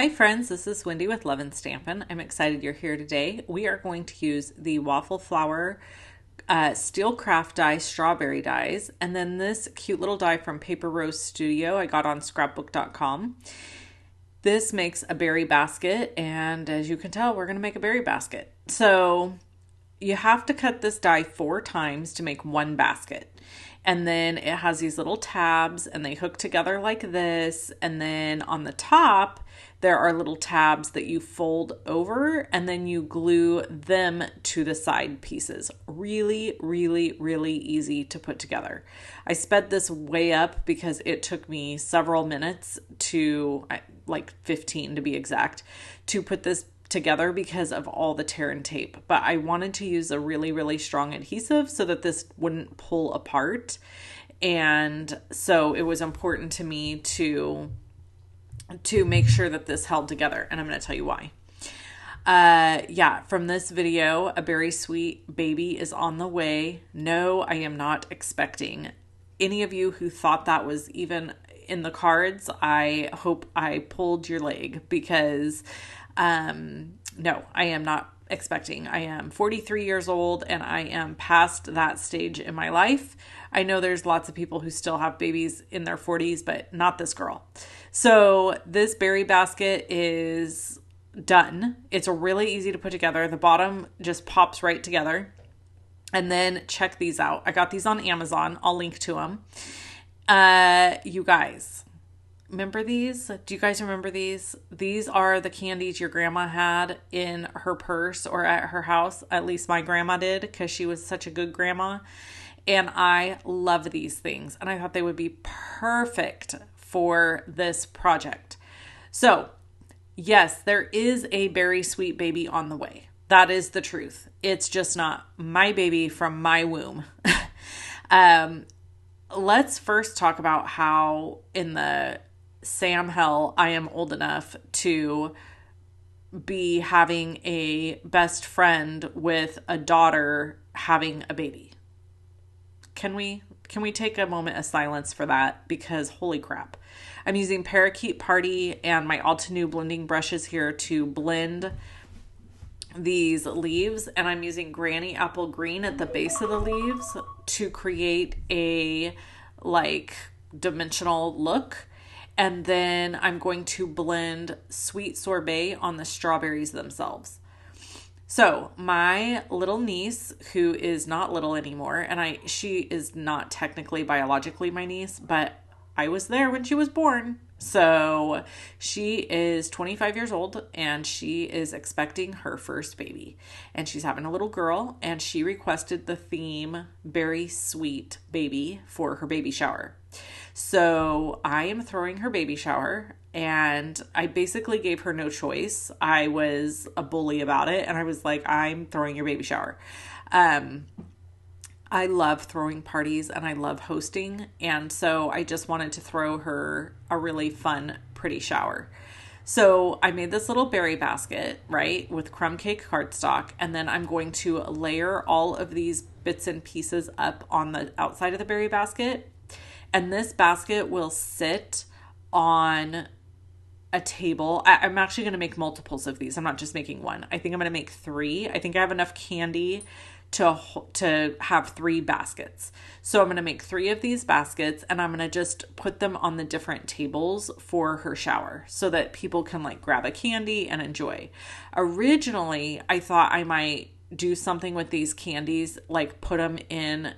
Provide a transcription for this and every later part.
Hi friends, this is Wendy with Love and Stampin'. I'm excited you're here today. We are going to use the waffle flower steel craft die strawberry dies, and then this cute little die from Paper Rose Studio I got on scrapbook.com. This makes a berry basket, and as you can tell, we're going to make a berry basket. So you have to cut this die 4 times to make one basket. And then it has these little tabs and they hook together like this. And then on the top, there are little tabs that you fold over and then you glue them to the side pieces. Really, really, really easy to put together. I sped this way up because it took me several minutes to, like 15 to be exact, to put this together because of all the tear and tape. But I wanted to use a really, really strong adhesive so that this wouldn't pull apart. And so it was important to me to make sure that this held together. And I'm going to tell you why. From this video, a very sweet baby is on the way. No, I am not expecting. Any of you who thought that was even in the cards, I hope I pulled your leg because no, I am not expecting. I am 43 years old and I am past that stage in my life. I know there's lots of people who still have babies in their 40s, but not this girl. So this berry basket is done. It's really easy to put together. The bottom just pops right together. And then check these out. I got these on Amazon. I'll link to them. You guys, remember these? Do you guys remember these? These are the candies your grandma had in her purse or at her house. At least my grandma did because she was such a good grandma. And I love these things. And I thought they would be perfect for this project. So, yes, there is a very sweet baby on the way. That is the truth. It's just not my baby from my womb. Let's first talk about how in the Sam hell I am old enough to be having a best friend with a daughter having a baby. Can we take a moment of silence for that? Because holy crap. I'm using Parakeet Party and my Altenew blending brushes here to blend these leaves, and I'm using Granny Apple Green at the base of the leaves to create a like dimensional look. And then I'm going to blend Sweet Sorbet on the strawberries themselves. So my little niece, who is not little anymore, and she is not technically biologically my niece, but I was there when she was born. So she is 25 years old and she is expecting her first baby. And she's having a little girl and she requested the theme Very Sweet Baby for her baby shower. So I am throwing her baby shower and I basically gave her no choice. I was a bully about it and I was like, I'm throwing your baby shower. I love throwing parties and I love hosting. And so I just wanted to throw her a really fun, pretty shower. So I made this little berry basket, right, with crumb cake cardstock. And then I'm going to layer all of these bits and pieces up on the outside of the berry basket. And this basket will sit on a table. I'm actually going to make multiples of these. I'm not just making one. I think I'm going to make 3. I think I have enough candy to have 3 baskets. So I'm going to make 3 of these baskets and I'm going to just put them on the different tables for her shower so that people can like grab a candy and enjoy. Originally, I thought I might do something with these candies, like put them in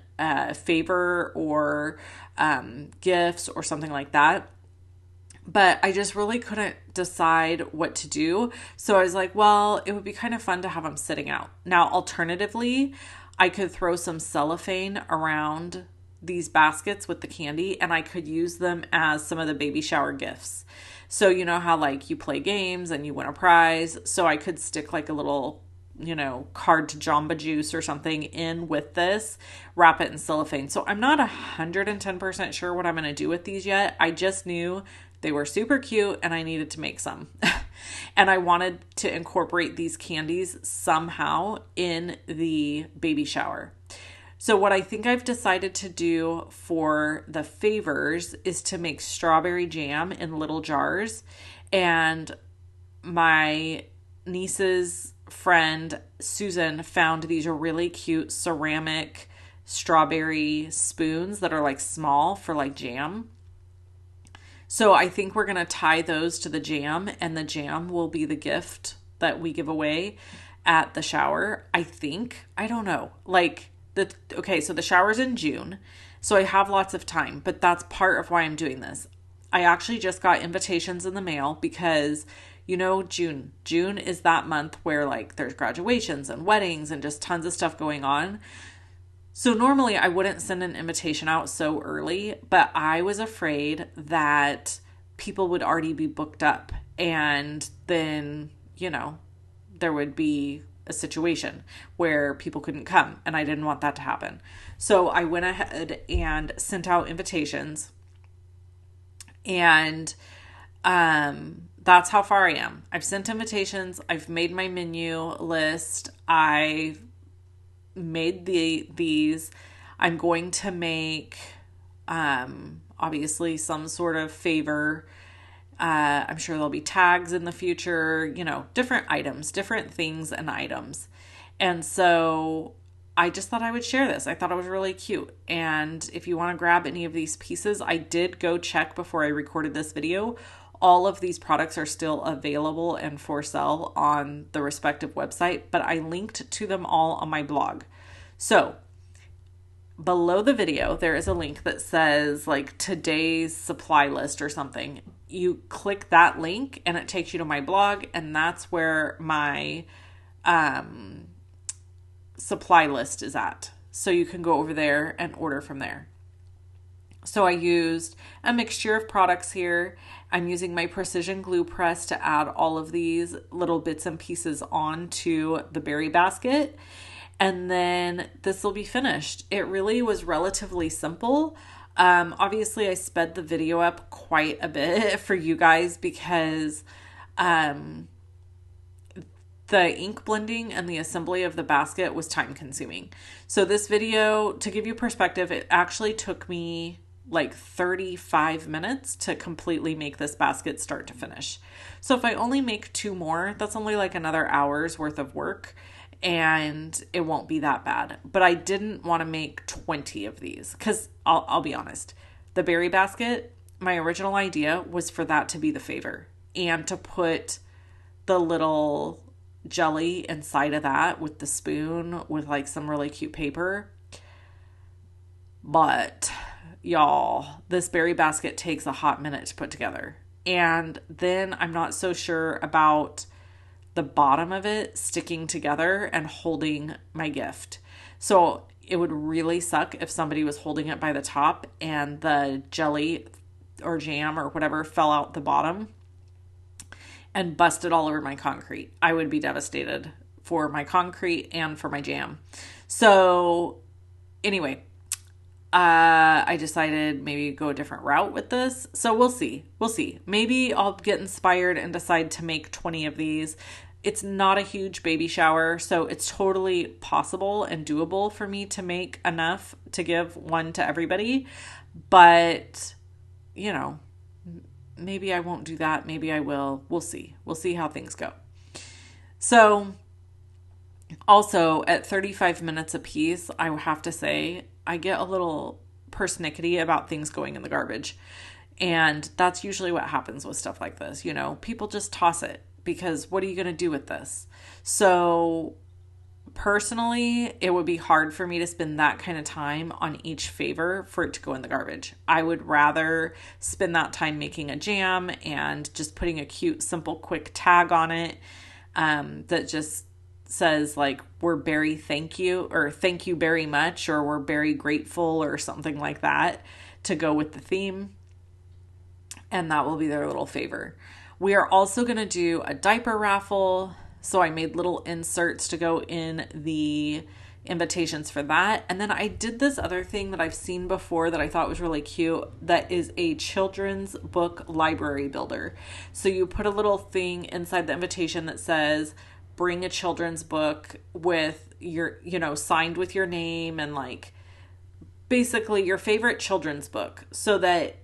favor or gifts or something like that. But I just really couldn't decide what to do. So I was like, well, it would be kind of fun to have them sitting out. Now, alternatively, I could throw some cellophane around these baskets with the candy and I could use them as some of the baby shower gifts. So you know how like you play games and you win a prize. So I could stick like a little, card to Jamba Juice or something in with this, wrap it in cellophane. So I'm not 110% sure what I'm going to do with these yet. I just knew they were super cute and I needed to make some. And I wanted to incorporate these candies somehow in the baby shower. So what I think I've decided to do for the favors is to make strawberry jam in little jars. And my niece's friend Susan found these really cute ceramic strawberry spoons that are like small for like jam. So I think we're going to tie those to the jam, and the jam will be the gift that we give away at the shower. I think, I don't know. So the shower's in June, so I have lots of time, but that's part of why I'm doing this. I actually just got invitations in the mail because, June is that month where like there's graduations and weddings and just tons of stuff going on. So normally I wouldn't send an invitation out so early, but I was afraid that people would already be booked up, and then, there would be a situation where people couldn't come, and I didn't want that to happen. So I went ahead and sent out invitations, and that's how far I am. I've sent invitations. I've made my menu list. I made these. I'm going to make, obviously some sort of favor. I'm sure there'll be tags in the future, different items, different things and items. And so I just thought I would share this. I thought it was really cute. And if you want to grab any of these pieces, I did go check before I recorded this video. All of these products are still available and for sale on the respective website, but I linked to them all on my blog. So below the video, there is a link that says like today's supply list or something. You click that link and it takes you to my blog, and that's where my supply list is at. So you can go over there and order from there. So I used a mixture of products here. I'm using my precision glue press to add all of these little bits and pieces onto the berry basket. And then this will be finished. It really was relatively simple. Obviously I sped the video up quite a bit for you guys because the ink blending and the assembly of the basket was time consuming. So this video, to give you perspective, it actually took me like 35 minutes to completely make this basket start to finish. So if I only make 2 more, that's only like another hour's worth of work, and it won't be that bad. But I didn't want to make 20 of these because I'll be honest, the berry basket, my original idea was for that to be the favor and to put the little jelly inside of that with the spoon with like some really cute paper. But y'all, this berry basket takes a hot minute to put together. And then I'm not so sure about the bottom of it sticking together and holding my gift. So it would really suck if somebody was holding it by the top and the jelly or jam or whatever fell out the bottom and busted all over my concrete. I would be devastated for my concrete and for my jam. So anyway, I decided maybe go a different route with this. So we'll see. Maybe I'll get inspired and decide to make 20 of these. It's not a huge baby shower, so it's totally possible and doable for me to make enough to give one to everybody. But, maybe I won't do that. Maybe I will. We'll see. We'll see how things go. So also at 35 minutes a piece, I have to say, I get a little persnickety about things going in the garbage. And that's usually what happens with stuff like this. People just toss it because what are you going to do with this? So personally, it would be hard for me to spend that kind of time on each favor for it to go in the garbage. I would rather spend that time making a jam and just putting a cute, simple, quick tag on it that just says like, we're very thank you, or thank you very much, or we're very grateful, or something like that to go with the theme. And that will be their little favor. We are also going to do a diaper raffle. So I made little inserts to go in the invitations for that. And then I did this other thing that I've seen before that I thought was really cute. That is a children's book library builder. So you put a little thing inside the invitation that says, bring a children's book with your, signed with your name and like basically your favorite children's book, so that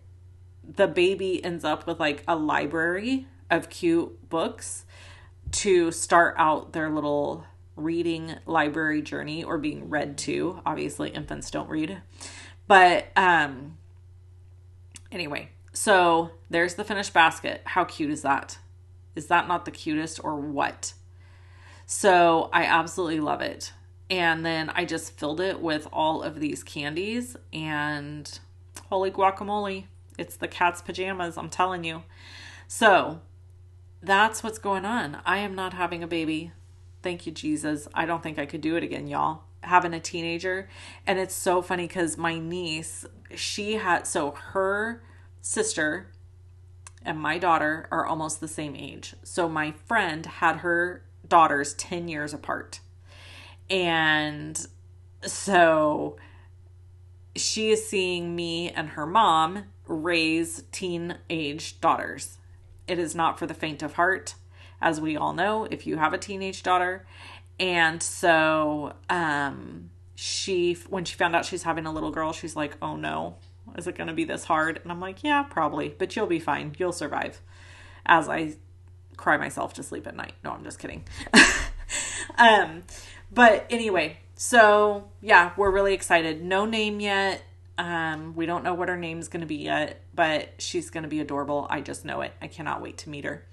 the baby ends up with like a library of cute books to start out their little reading library journey, or being read to. Obviously, infants don't read. But anyway, so there's the finished basket. How cute is that? Is that not the cutest, or what? So I absolutely love it. And then I just filled it with all of these candies, and holy guacamole, it's the cat's pajamas, I'm telling you. So that's what's going on. I am not having a baby. Thank you, Jesus. I don't think I could do it again, y'all. Having a teenager. And it's so funny because my niece, so her sister and my daughter are almost the same age. So my friend had her daughters 10 years apart. And so she is seeing me and her mom raise teenage daughters. It is not for the faint of heart, as we all know, if you have a teenage daughter. And so when she found out she's having a little girl, she's like, oh no, is it going to be this hard? And I'm like, yeah, probably, but you'll be fine. You'll survive. As I cry myself to sleep at night. No, I'm just kidding. But anyway, so yeah, we're really excited. No name yet. We don't know what her name's going to be yet, but she's going to be adorable. I just know it. I cannot wait to meet her.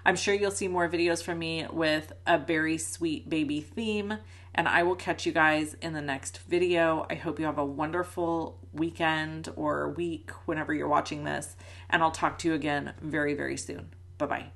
I'm sure you'll see more videos from me with a very sweet baby theme, and I will catch you guys in the next video. I hope you have a wonderful weekend or week whenever you're watching this, and I'll talk to you again very, very soon. Bye-bye.